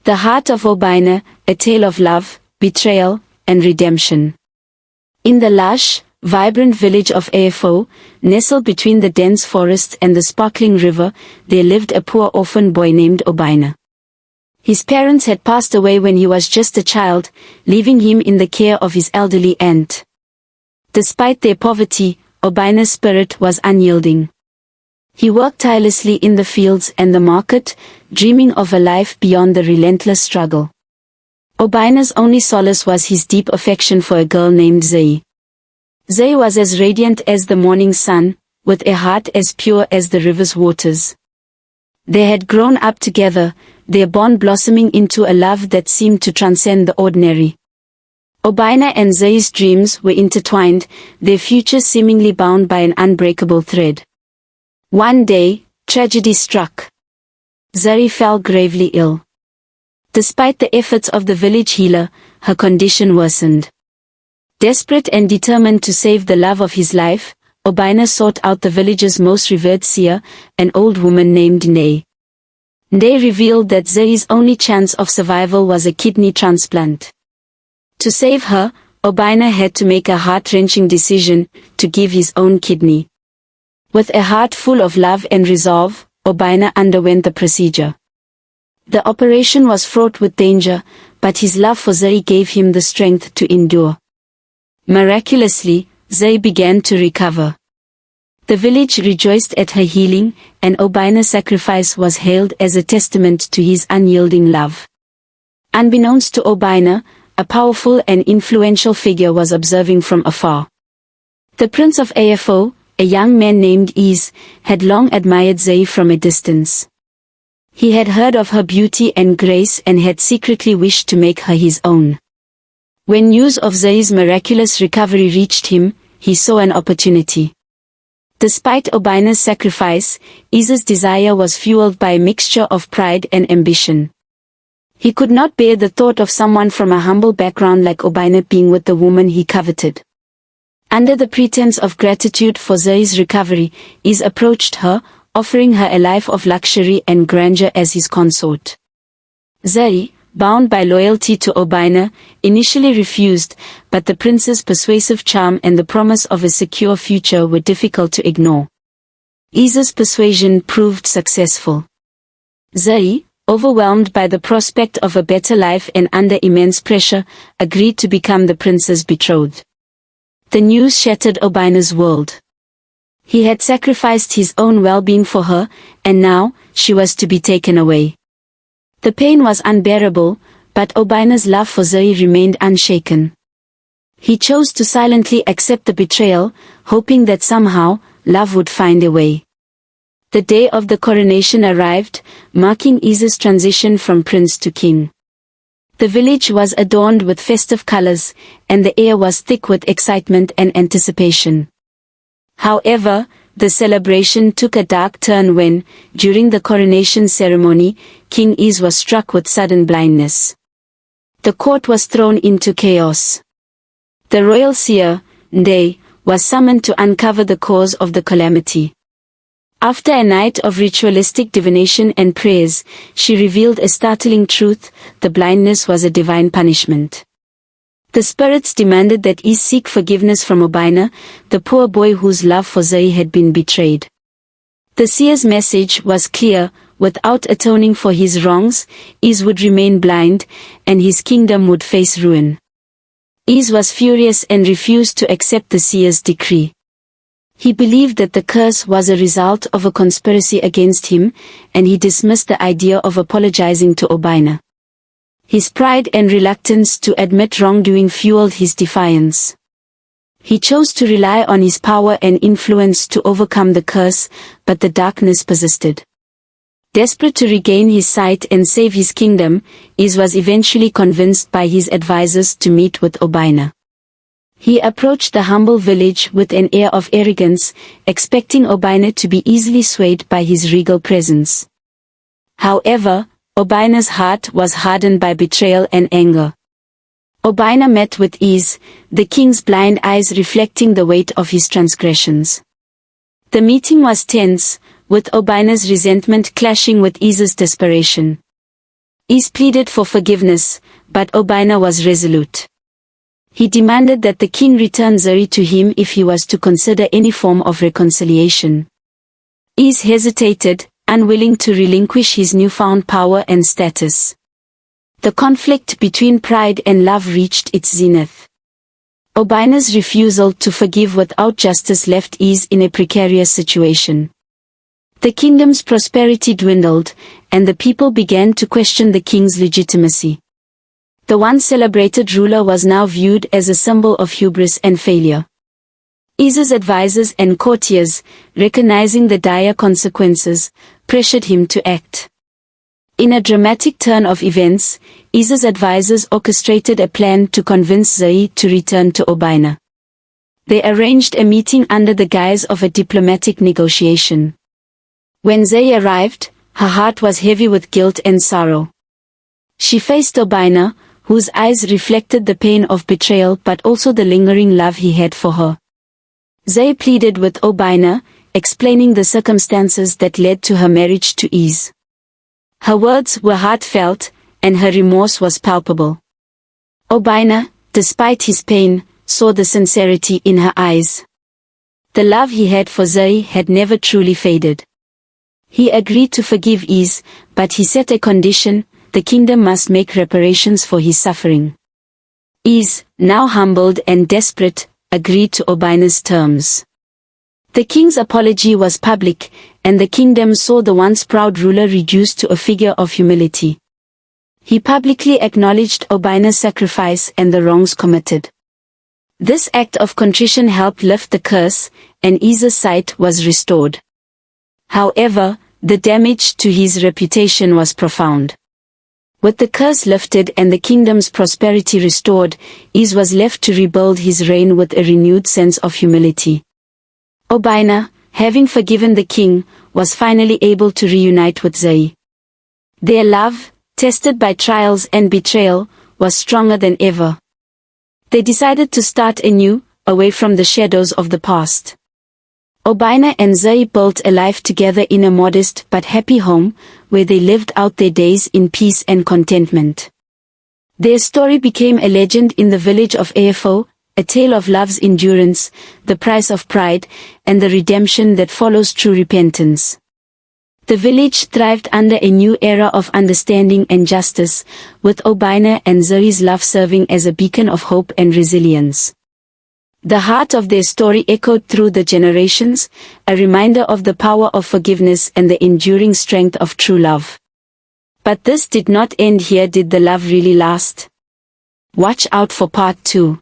The Heart of Obina, a tale of love, betrayal, and redemption. In the lush, vibrant village of Afo, nestled between the dense forests and the sparkling river, there lived a poor orphan boy named Obina. His parents had passed away when he was just a child, leaving him in the care of his elderly aunt. Despite their poverty, Obina's spirit was unyielding. He worked tirelessly in the fields and the market, dreaming of a life beyond the relentless struggle. Obina's only solace was his deep affection for a girl named Zuri. Zuri was as radiant as the morning sun, with a heart as pure as the river's waters. They had grown up together, their bond blossoming into a love that seemed to transcend the ordinary. Obina and Zuri's dreams were intertwined, their futures seemingly bound by an unbreakable thread. One day, tragedy struck. Zuri fell gravely ill. Despite the efforts of the village healer, her condition worsened. Desperate and determined to save the love of his life, Obina sought out the village's most revered seer, an old woman named Nde. Nde revealed that Zuri's only chance of survival was a kidney transplant. To save her, Obina had to make a heart-wrenching decision, to give his own kidney. With a heart full of love and resolve, Obina underwent the procedure. The operation was fraught with danger, but his love for Zuri gave him the strength to endure. Miraculously, Zuri began to recover. The village rejoiced at her healing, and Obina's sacrifice was hailed as a testament to his unyielding love. Unbeknownst to Obina, a powerful and influential figure was observing from afar. The Prince of Afo, a young man named Is, had long admired Zuri from a distance. He had heard of her beauty and grace and had secretly wished to make her his own. When news of Zuri's miraculous recovery reached him, he saw an opportunity. Despite Obina's sacrifice, Is's desire was fueled by a mixture of pride and ambition. He could not bear the thought of someone from a humble background like Obina being with the woman he coveted. Under the pretense of gratitude for Zuri's recovery, Is approached her, offering her a life of luxury and grandeur as his consort. Zuri, bound by loyalty to Obina, initially refused, but the prince's persuasive charm and the promise of a secure future were difficult to ignore. Is's persuasion proved successful. Zuri, overwhelmed by the prospect of a better life and under immense pressure, agreed to become the prince's betrothed. The news shattered Obina's world. He had sacrificed his own well-being for her, and now, she was to be taken away. The pain was unbearable, but Obina's love for Zuri remained unshaken. He chose to silently accept the betrayal, hoping that somehow, love would find a way. The day of the coronation arrived, marking Is's transition from prince to king. The village was adorned with festive colors, and the air was thick with excitement and anticipation. However, the celebration took a dark turn when, during the coronation ceremony, King Is was struck with sudden blindness. The court was thrown into chaos. The royal seer, Nde, was summoned to uncover the cause of the calamity. After a night of ritualistic divination and prayers, she revealed a startling truth: the blindness was a divine punishment. The spirits demanded that Is seek forgiveness from Obina, the poor boy whose love for Zuri had been betrayed. The seer's message was clear: without atoning for his wrongs, Is would remain blind, and his kingdom would face ruin. Is was furious and refused to accept the seer's decree. He believed that the curse was a result of a conspiracy against him, and he dismissed the idea of apologizing to Obina. His pride and reluctance to admit wrongdoing fueled his defiance. He chose to rely on his power and influence to overcome the curse, but the darkness persisted. Desperate to regain his sight and save his kingdom, Is was eventually convinced by his advisors to meet with Obina. He approached the humble village with an air of arrogance, expecting Obina to be easily swayed by his regal presence. However, Obina's heart was hardened by betrayal and anger. Obina met with Is, the king's blind eyes reflecting the weight of his transgressions. The meeting was tense, with Obina's resentment clashing with Is's desperation. Is pleaded for forgiveness, but Obina was resolute. He demanded that the king return Zuri to him if he was to consider any form of reconciliation. Is hesitated, unwilling to relinquish his newfound power and status. The conflict between pride and love reached its zenith. Obina's refusal to forgive without justice left Is in a precarious situation. The kingdom's prosperity dwindled, and the people began to question the king's legitimacy. The once celebrated ruler was now viewed as a symbol of hubris and failure. Is's advisors and courtiers, recognizing the dire consequences, pressured him to act. In a dramatic turn of events, Is's advisors orchestrated a plan to convince Zuri to return to Obina. They arranged a meeting under the guise of a diplomatic negotiation. When Zuri arrived, her heart was heavy with guilt and sorrow. She faced Obina, whose eyes reflected the pain of betrayal but also the lingering love he had for her. Zuri pleaded with Obina, explaining the circumstances that led to her marriage to Is. Her words were heartfelt, and her remorse was palpable. Obina, despite his pain, saw the sincerity in her eyes. The love he had for Zuri had never truly faded. He agreed to forgive Is, but he set a condition: the kingdom must make reparations for his suffering. Is, now humbled and desperate, agreed to Obina's terms. The king's apology was public, and the kingdom saw the once proud ruler reduced to a figure of humility. He publicly acknowledged Obina's sacrifice and the wrongs committed. This act of contrition helped lift the curse, and Is's sight was restored. However, the damage to his reputation was profound. With the curse lifted and the kingdom's prosperity restored, Is was left to rebuild his reign with a renewed sense of humility. Obina, having forgiven the king, was finally able to reunite with Zuri. Their love, tested by trials and betrayal, was stronger than ever. They decided to start anew, away from the shadows of the past. Obina and Zuri built a life together in a modest but happy home, where they lived out their days in peace and contentment. Their story became a legend in the village of Afo, a tale of love's endurance, the price of pride, and the redemption that follows true repentance. The village thrived under a new era of understanding and justice, with Obina and Zuri's love serving as a beacon of hope and resilience. The heart of their story echoed through the generations, a reminder of the power of forgiveness and the enduring strength of true love. But this did not end here. Did the love really last? Watch out for part 2.